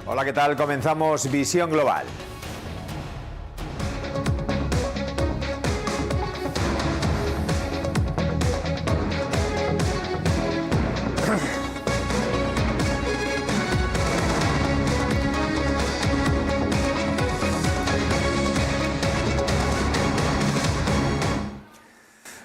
Hola, ¿qué tal? Comenzamos Visión Global.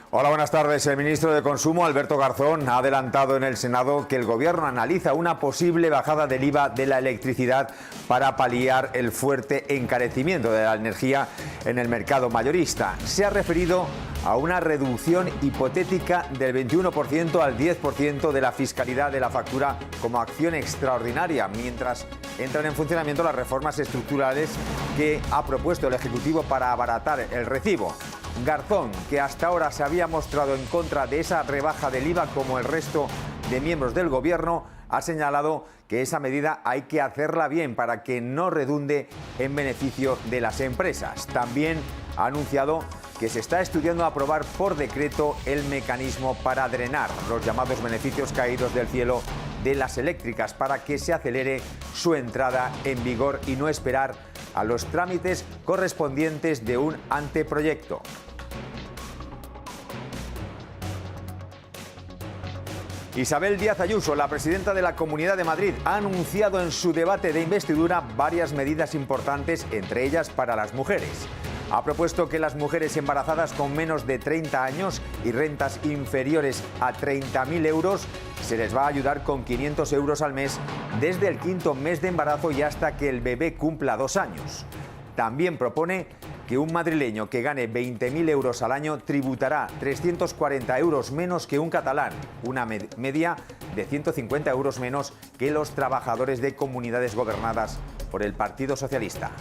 Hola, buenas tardes. El ministro de Consumo, Alberto Garzón, ha adelantado en el Senado que el Gobierno analiza una posible bajada del IVA de la electricidad para paliar el fuerte encarecimiento de la energía en el mercado mayorista. Se ha referido a una reducción hipotética del 21% al 10% de la fiscalidad de la factura como acción extraordinaria, mientras entran en funcionamiento las reformas estructurales que ha propuesto el Ejecutivo para abaratar el recibo. Garzón, que hasta ahora se había mostrado en contra de esa rebaja del IVA como el resto de miembros del Gobierno, ha señalado que esa medida hay que hacerla bien para que no redunde en beneficio de las empresas. También ha anunciado que se está estudiando aprobar por decreto el mecanismo para drenar los llamados beneficios caídos del cielo de las eléctricas para que se acelere su entrada en vigor y no esperar a los trámites correspondientes de un anteproyecto. Isabel Díaz Ayuso, la presidenta de la Comunidad de Madrid, ha anunciado en su debate de investidura varias medidas importantes, entre ellas para las mujeres. Ha propuesto que las mujeres embarazadas con menos de 30 años y rentas inferiores a 30.000 euros se les va a ayudar con 500 euros al mes desde el 5º mes de embarazo y hasta que el bebé cumpla 2 años. También propone que un madrileño que gane 20.000 euros al año tributará 340 euros menos que un catalán, una media de 150 euros menos que los trabajadores de comunidades gobernadas por el Partido Socialista.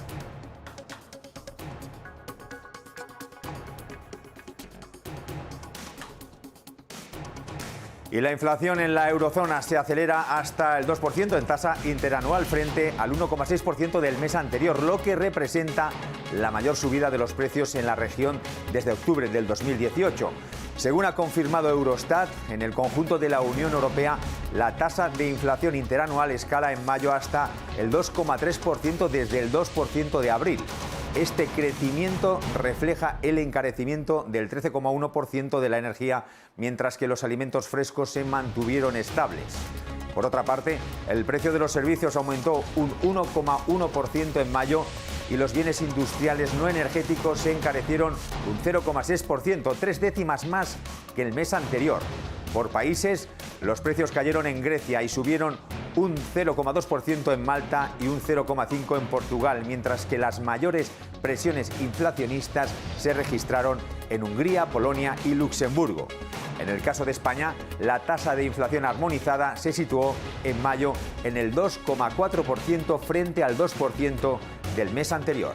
Y la inflación en la eurozona se acelera hasta el 2% en tasa interanual frente al 1,6% del mes anterior, lo que representa la mayor subida de los precios en la región desde octubre del 2018. Según ha confirmado Eurostat, en el conjunto de la Unión Europea, la tasa de inflación interanual escala en mayo hasta el 2,3% desde el 2% de abril. Este crecimiento refleja el encarecimiento del 13,1% de la energía, mientras que los alimentos frescos se mantuvieron estables. Por otra parte, el precio de los servicios aumentó un 1,1% en mayo y los bienes industriales no energéticos se encarecieron un 0,6%, 3 décimas más que el mes anterior. Por países, los precios cayeron en Grecia y subieron un 0,2% en Malta y un 0,5% en Portugal, mientras que las mayores presiones inflacionistas se registraron en Hungría, Polonia y Luxemburgo. En el caso de España, la tasa de inflación armonizada se situó en mayo en el 2,4% frente al 2% del mes anterior.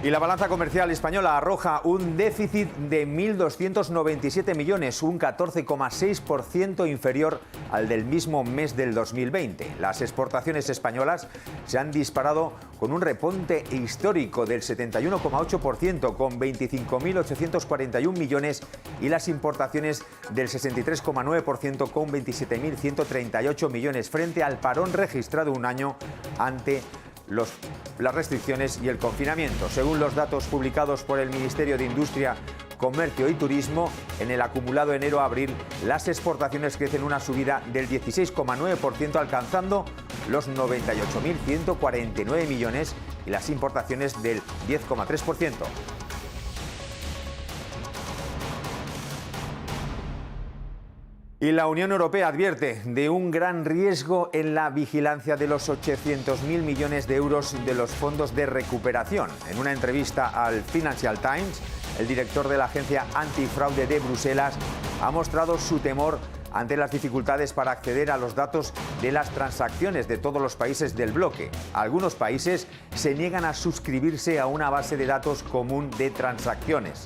Y la balanza comercial española arroja un déficit de 1.297 millones, un 14,6% inferior al del mismo mes del 2020. Las exportaciones españolas se han disparado con un repunte histórico del 71,8% con 25.841 millones y las importaciones del 63,9% con 27.138 millones frente al parón registrado un año ante las restricciones y el confinamiento. Según los datos publicados por el Ministerio de Industria, Comercio y Turismo, en el acumulado enero-abril, las exportaciones crecen una subida del 16,9%, alcanzando los 98.149 millones y las importaciones del 10,3%. Y la Unión Europea advierte de un gran riesgo en la vigilancia de los 800.000 millones de euros de los fondos de recuperación. En una entrevista al Financial Times, el director de la agencia antifraude de Bruselas ha mostrado su temor ante las dificultades para acceder a los datos de las transacciones de todos los países del bloque. Algunos países se niegan a suscribirse a una base de datos común de transacciones.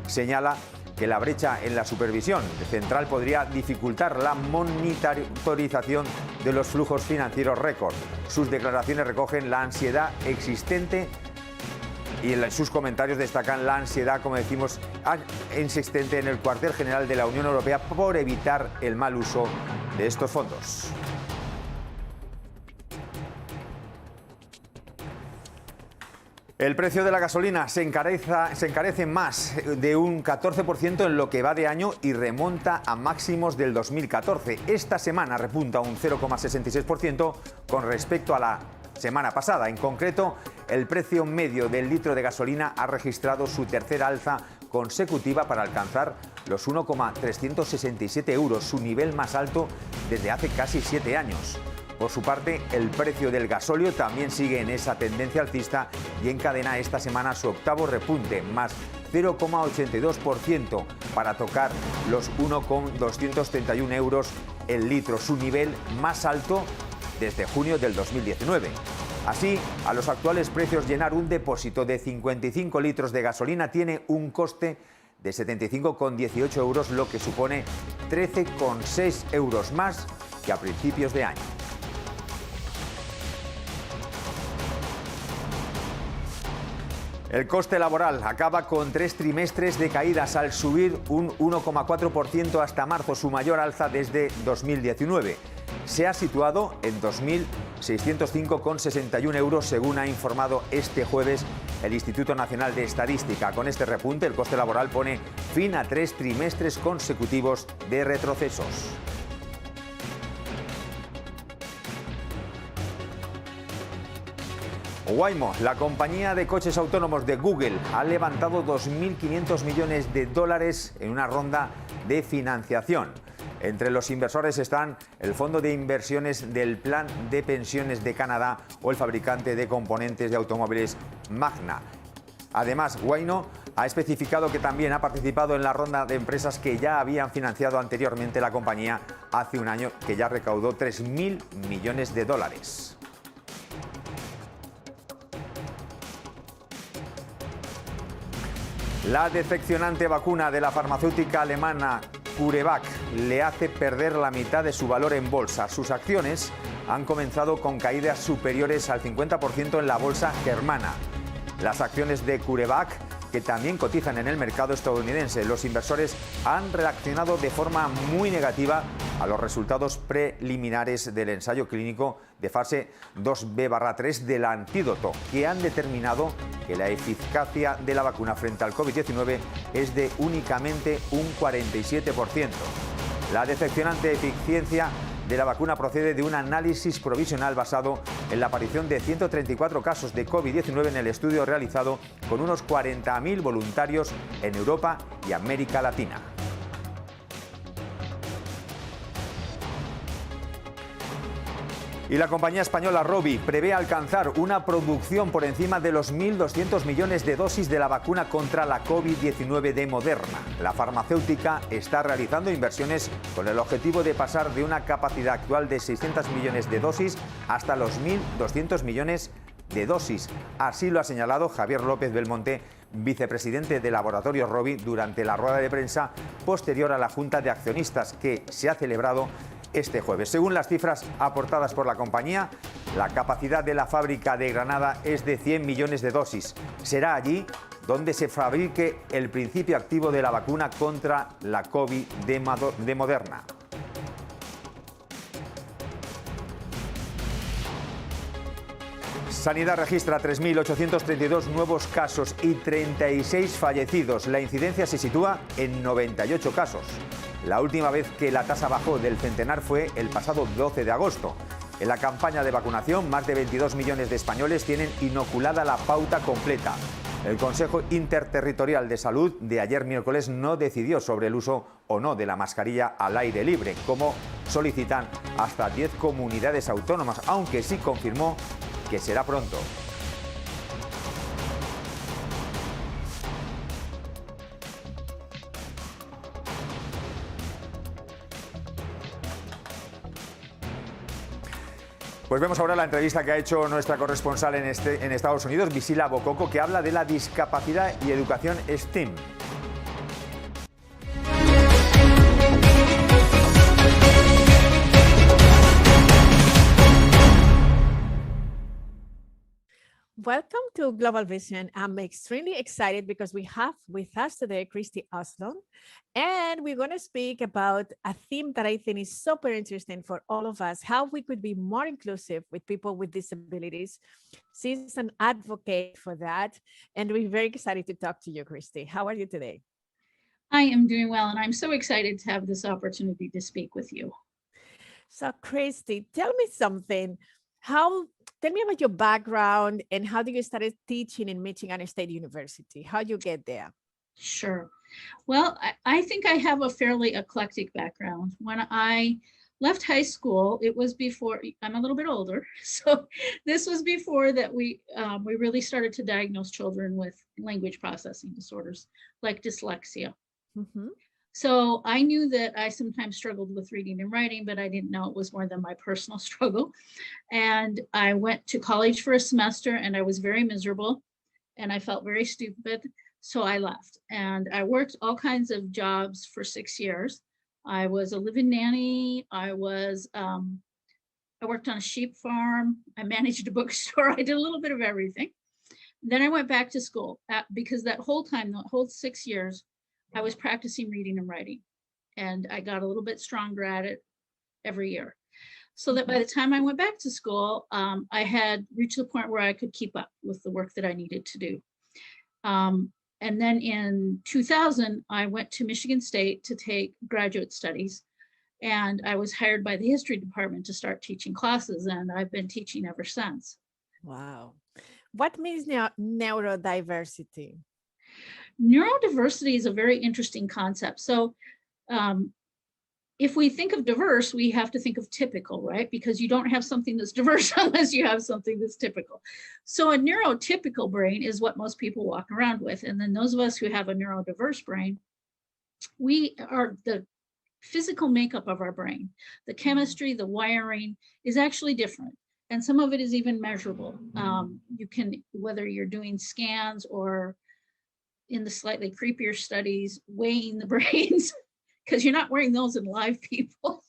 Señala que la brecha en la supervisión central podría dificultar la monitorización de los flujos financieros récord. Sus declaraciones recogen la ansiedad existente Y en sus comentarios destacan la ansiedad, como decimos, insistente en el cuartel general de la Unión Europea por evitar el mal uso de estos fondos. El precio de la gasolina se encarece más de un 14% en lo que va de año y remonta a máximos del 2014. Esta semana repunta un 0,66% con respecto a la semana pasada. En concreto, el precio medio del litro de gasolina ha registrado su tercera alza consecutiva para alcanzar los 1,367 euros, su nivel más alto desde hace casi 7 años. Por su parte, el precio del gasóleo también sigue en esa tendencia alcista y encadena esta semana su octavo repunte, más 0,82% para tocar los 1,231 euros el litro, su nivel más alto desde junio del 2019. Así, a los actuales precios, llenar un depósito de 55 litros de gasolina tiene un coste de 75,18 euros, lo que supone 13,6 euros más que a principios de año. El coste laboral acaba con 3 trimestres de caídas al subir un 1,4% hasta marzo, su mayor alza desde 2019. Se ha situado en 2.605,61 euros, según ha informado este jueves el Instituto Nacional de Estadística. Con este repunte, el coste laboral pone fin a 3 trimestres consecutivos de retrocesos. Waymo, la compañía de coches autónomos de Google, ha levantado 2.500 millones de dólares en una ronda de financiación. Entre los inversores están el Fondo de Inversiones del Plan de Pensiones de Canadá o el fabricante de componentes de automóviles Magna. Además, Waymo ha especificado que también ha participado en la ronda de empresas que ya habían financiado anteriormente la compañía hace un año, que ya recaudó 3.000 millones de dólares. La decepcionante vacuna de la farmacéutica alemana CureVac le hace perder la mitad de su valor en bolsa. Sus acciones han comenzado con caídas superiores al 50% en la bolsa germana. Las acciones de CureVac, que también cotizan en el mercado estadounidense, los inversores han reaccionado de forma muy negativa a los resultados preliminares del ensayo clínico de fase 2B/3 del antídoto, que han determinado que la eficacia de la vacuna frente al COVID-19 es de únicamente un 47%. La decepcionante eficiencia de la vacuna procede de un análisis provisional basado en la aparición de 134 casos de COVID-19 en el estudio realizado con unos 40.000 voluntarios en Europa y América Latina. Y la compañía española Rovi prevé alcanzar una producción por encima de los 1.200 millones de dosis de la vacuna contra la COVID-19 de Moderna. La farmacéutica está realizando inversiones con el objetivo de pasar de una capacidad actual de 600 millones de dosis hasta los 1.200 millones de dosis. Así lo ha señalado Javier López Belmonte, vicepresidente de Laboratorio Rovi, durante la rueda de prensa posterior a la Junta de Accionistas que se ha celebrado este jueves. Según las cifras aportadas por la compañía, la capacidad de la fábrica de Granada es de 100 millones de dosis. Será allí donde se fabrique el principio activo de la vacuna contra la COVID de Moderna. Sanidad registra 3.832 nuevos casos y 36 fallecidos. La incidencia se sitúa en 98 casos. La última vez que la tasa bajó del centenar fue el pasado 12 de agosto. En la campaña de vacunación, más de 22 millones de españoles tienen inoculada la pauta completa. El Consejo Interterritorial de Salud de ayer miércoles no decidió sobre el uso o no de la mascarilla al aire libre, como solicitan hasta 10 comunidades autónomas, aunque sí confirmó que será pronto. Pues vemos ahora la entrevista que ha hecho nuestra corresponsal en Estados Unidos, Visila Bococo, que habla de la discapacidad y educación STEAM. Welcome to Global Vision. I'm extremely excited because we have with us today Christy Oslon, and we're going to speak about a theme that I think is super interesting for all of us, how we could be more inclusive with people with disabilities. She's an advocate for that, and we're very excited to talk to you, Christy. How are you today? I am doing well, and I'm so excited to have this opportunity to speak with you. So, Christy, tell me something. How Tell me about your background and how did you start teaching in Michigan State University? How you get there? Sure. Well, I think I have a fairly eclectic background. When I left high school, it was before, I'm a little bit older, so this was before that we really started to diagnose children with language processing disorders like dyslexia. Mhm. So I knew that I sometimes struggled with reading and writing, but I didn't know it was more than my personal struggle. And I went to college for a semester and I was very miserable and I felt very stupid. So I left and I worked all kinds of jobs for 6 years. I was a live-in nanny. I worked on a sheep farm. I managed a bookstore. I did a little bit of everything. Then I went back to school because that whole time, the whole 6 years, I was practicing reading and writing. And I got a little bit stronger at it every year. So that by the time I went back to school, I had reached the point where I could keep up with the work that I needed to do. And then in 2000, I went to Michigan State to take graduate studies. And I was hired by the history department to start teaching classes. And I've been teaching ever since. Wow. What means neurodiversity? Neurodiversity is a very interesting concept. So if we think of diverse, we have to think of typical, right? Because you don't have something that's diverse unless you have something that's typical. So a neurotypical brain is what most people walk around with. And then those of us who have a neurodiverse brain, we are the physical makeup of our brain. The chemistry, the wiring is actually different. And some of it is even measurable. You can, whether you're doing scans or in the slightly creepier studies, weighing the brains, because you're not wearing those in live people.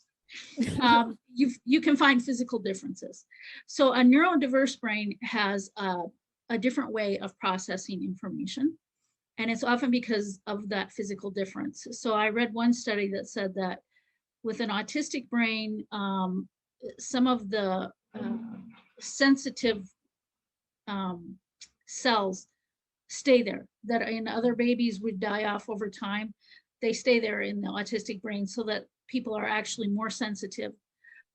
You can find physical differences. So a neurodiverse brain has a different way of processing information. And it's often because of that physical difference. So I read one study that said that with an autistic brain, some of the sensitive cells stay there that in other babies would die off over time. They stay there in the autistic brain so that people are actually more sensitive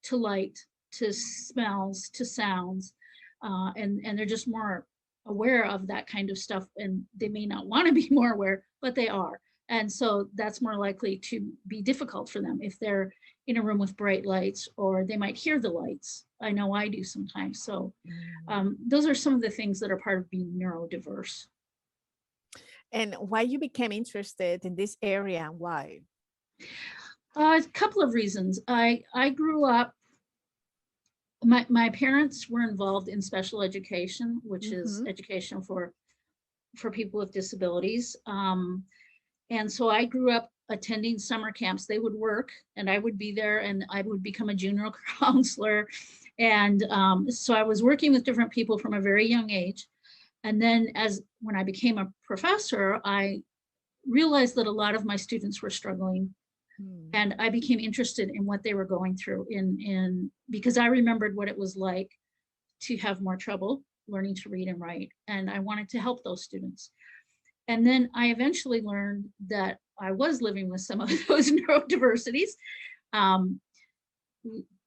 to light, to smells, to sounds, and they're just more aware of that kind of stuff. And they may not want to be more aware, but they are. And so that's more likely to be difficult for them if they're in a room with bright lights, or they might hear the lights. I know I do sometimes. So those are some of the things that are part of being neurodiverse. And why you became interested in this area and why? A couple of reasons. I grew up, my parents were involved in special education, which is education for people with disabilities. And so I grew up attending summer camps. They would work and I would be there and I would become a junior counselor. And so I was working with different people from a very young age. And then when I became a professor, I realized that a lot of my students were struggling. And I became interested in what they were going through because I remembered what it was like to have more trouble learning to read and write. And I wanted to help those students. And then I eventually learned that I was living with some of those neurodiversities.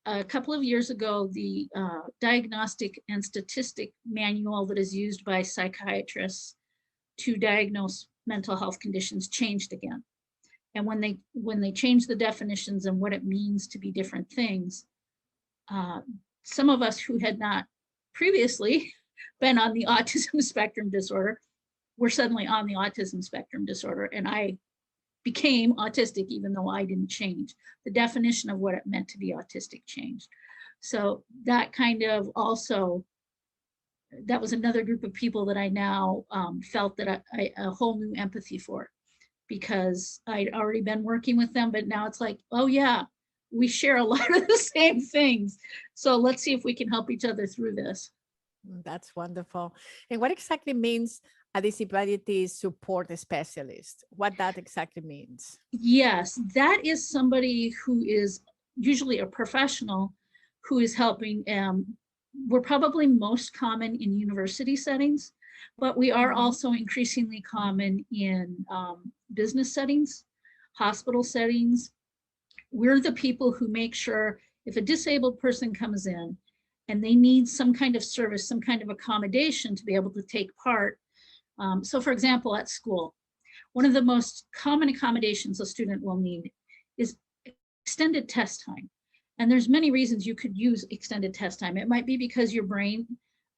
A couple of years ago, the diagnostic and statistic manual that is used by psychiatrists to diagnose mental health conditions changed again. And when they changed the definitions and what it means to be different things, some of us who had not previously been on the autism spectrum disorder were suddenly on the autism spectrum disorder. And I became autistic, even though I didn't change. The definition of what it meant to be autistic changed. So that kind of also, that was another group of people that I now felt that a whole new empathy for, because I'd already been working with them, but now it's like, oh yeah, we share a lot of the same things. So let's see if we can help each other through this. That's wonderful. And what exactly means a disability support specialist? What that exactly means? Yes, that is somebody who is usually a professional who is helping. We're probably most common in university settings, but we are also increasingly common in business settings, hospital settings. We're the people who make sure if a disabled person comes in and they need some kind of service, some kind of accommodation to be able to take part. So for example, at school, one of the most common accommodations a student will need is extended test time. And there's many reasons you could use extended test time. It might be because your brain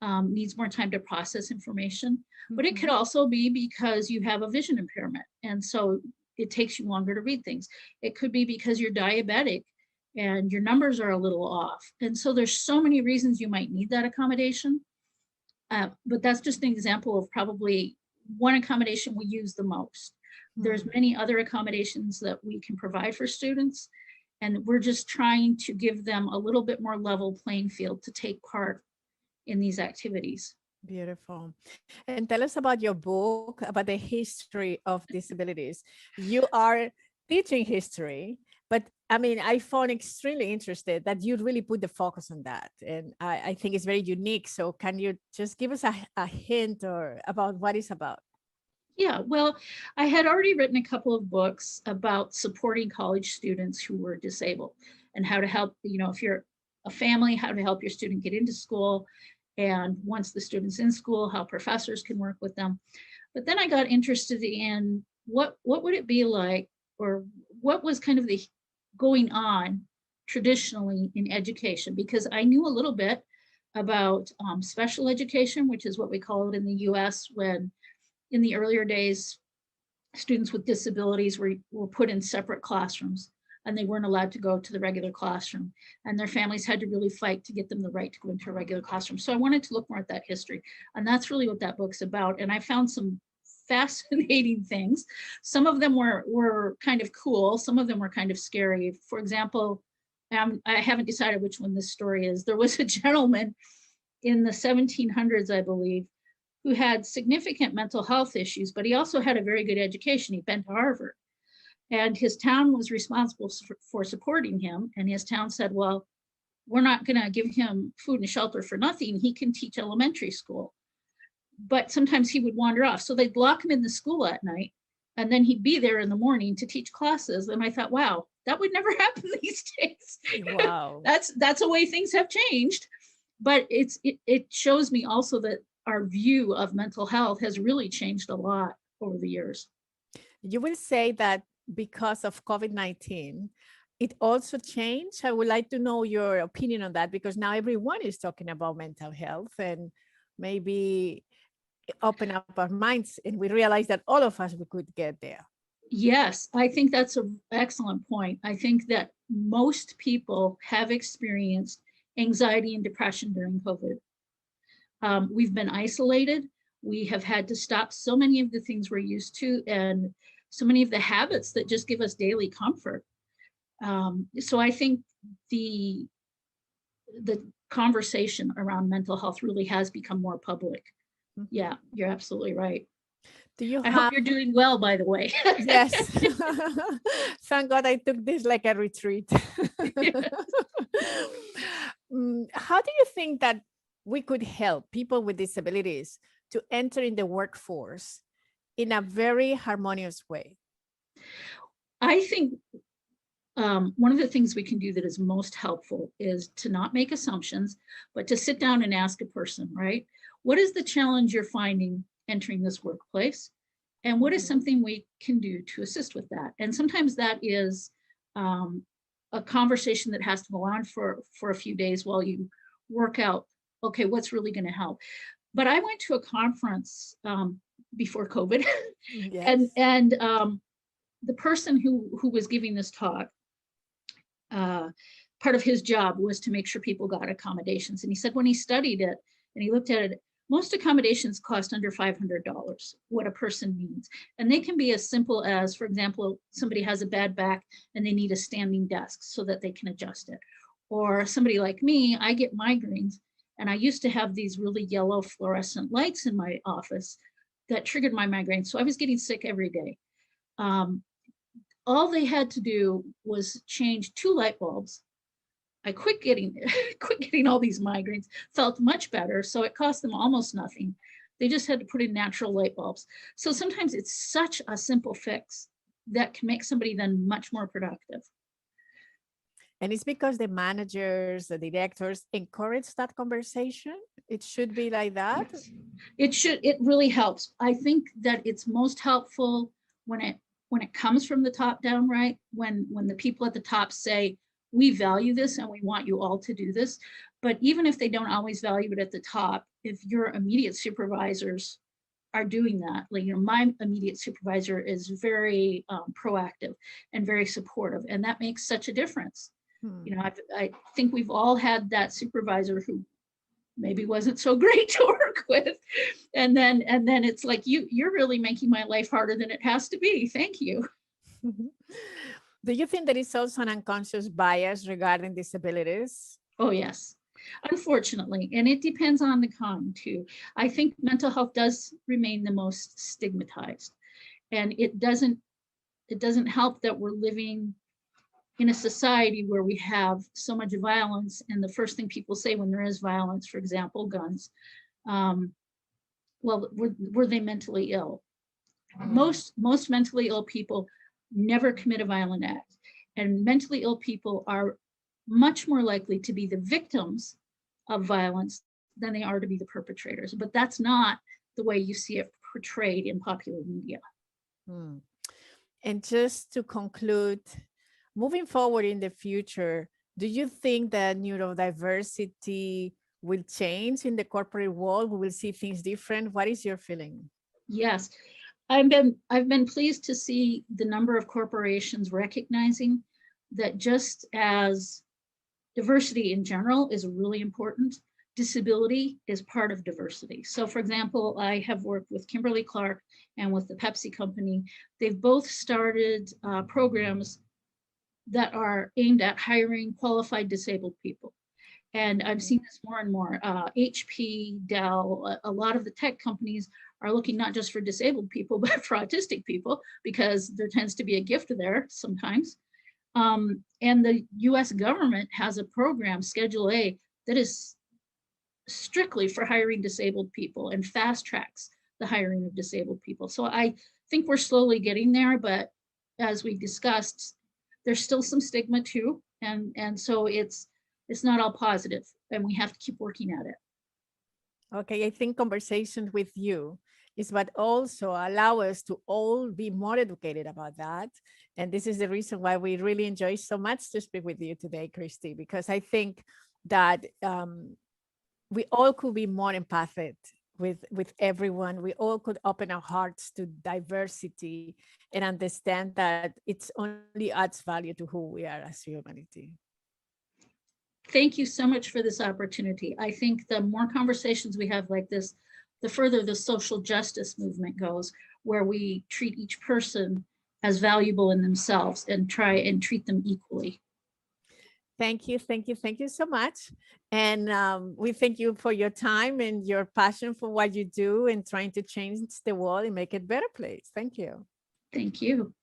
needs more time to process information, but it could also be because you have a vision impairment. And so it takes you longer to read things. It could be because you're diabetic and your numbers are a little off. And so there's so many reasons you might need that accommodation. But that's just an example of probably one accommodation we use the most. There's many other accommodations that we can provide for students, and we're just trying to give them a little bit more level playing field to take part in these activities. Beautiful. And tell us about your book, about the history of disabilities. You are teaching history, but I mean, I found extremely interested that you really put the focus on that. And I think it's very unique. So can you just give us a hint or about what it's about? Yeah, well, I had already written a couple of books about supporting college students who were disabled and how to help, if you're a family, how to help your student get into school. And once the student's in school, how professors can work with them. But then I got interested in what would it be like, or what was kind of the going on traditionally in education, because I knew a little bit about special education, which is what we call it in the US, when in the earlier days, students with disabilities were put in separate classrooms and they weren't allowed to go to the regular classroom. And their families had to really fight to get them the right to go into a regular classroom. So I wanted to look more at that history. And that's really what that book's about. And I found some fascinating things. Some of them were kind of cool. Some of them were kind of scary. For example, I haven't decided which one this story is. There was a gentleman in the 1700s, I believe, who had significant mental health issues, but he also had a very good education. He'd been to Harvard. And his town was responsible for supporting him. And his town said, well, we're not going to give him food and shelter for nothing. He can teach elementary school. But sometimes he would wander off. So they'd lock him in the school at night, and then he'd be there in the morning to teach classes. And I thought, wow, that would never happen these days. Wow. That's a way things have changed. But it shows me also that our view of mental health has really changed a lot over the years. You will say that because of COVID-19, it also changed. I would like to know your opinion on that, because now everyone is talking about mental health, and maybe open up our minds and we realize that all of us, we could get there. Yes, I think that's an excellent point. I think that most people have experienced anxiety and depression during COVID. We've been isolated. We have had to stop so many of the things we're used to and so many of the habits that just give us daily comfort. So I think the conversation around mental health really has become more public. Yeah, you're absolutely right. I hope you're doing well, by the way. Yes. Thank God I took this like a retreat. How do you think that we could help people with disabilities to enter in the workforce in a very harmonious way? I think one of the things we can do that is most helpful is to not make assumptions, but to sit down and ask a person, right? What is the challenge you're finding entering this workplace? And what is something we can do to assist with that? And sometimes that is a conversation that has to go on for a few days while you work out, okay, what's really going to help? But I went to a conference before COVID, yes. and the person who was giving this talk, part of his job was to make sure people got accommodations. And he said when he studied it and he looked at it, most accommodations cost under $500, what a person needs. And they can be as simple as, for example, somebody has a bad back and they need a standing desk so that they can adjust it. Or somebody like me, I get migraines And I used to have these really yellow fluorescent lights in my office that triggered my migraine. So I was getting sick every day. All they had to do was change 2 light bulbs. I quit getting all these migraines, felt much better. So it cost them almost nothing. They just had to put in natural light bulbs. So sometimes it's such a simple fix that can make somebody then much more productive. And it's because the managers, the directors encourage that conversation. It should be like that. Yes. It really helps. I think that it's most helpful when it comes from the top down, right? When the people at the top say, we value this and we want you all to do this. But even if they don't always value it at the top, if your immediate supervisors are doing that, like, my immediate supervisor is very proactive and very supportive, and that makes such a difference. I think we've all had that supervisor who maybe wasn't so great to work with, and then it's like, you're really making my life harder than it has to be. Thank you. Do you think there is also an unconscious bias regarding disabilities? Oh, yes, unfortunately. And it depends on the kind too. I think mental health does remain the most stigmatized. And it doesn't help that we're living in a society where we have so much violence. And the first thing people say when there is violence, for example, guns, well, were they mentally ill? Most mentally ill people never commit a violent act, and mentally ill people are much more likely to be the victims of violence than they are to be the perpetrators. But that's not the way you see it portrayed in popular media. And just to conclude, moving forward in the future, do you think that neurodiversity will change in the corporate world? We will see things different. What is your feeling? Yes. I've been pleased to see the number of corporations recognizing that just as diversity in general is really important, disability is part of diversity. So for example, I have worked with Kimberly-Clark and with the Pepsi company. They've both started programs that are aimed at hiring qualified disabled people. And I've seen this more and more. HP, Dell, a lot of the tech companies are looking not just for disabled people, but for autistic people, because there tends to be a gift there sometimes. And the US government has a program, Schedule A, that is strictly for hiring disabled people and fast tracks the hiring of disabled people. So I think we're slowly getting there, but as we discussed, there's still some stigma too. And so it's not all positive, and we have to keep working at it. Okay, I think conversations with you is what also allow us to all be more educated about that. And this is the reason why we really enjoy so much to speak with you today, Christy, because I think that we all could be more empathic with everyone. We all could open our hearts to diversity and understand that it's only adds value to who we are as humanity. Thank you so much for this opportunity. I think the more conversations we have like this, the further the social justice movement goes, where we treat each person as valuable in themselves and try and treat them equally. Thank you so much. And we thank you for your time and your passion for what you do and trying to change the world and make it a better place. Thank you. Thank you.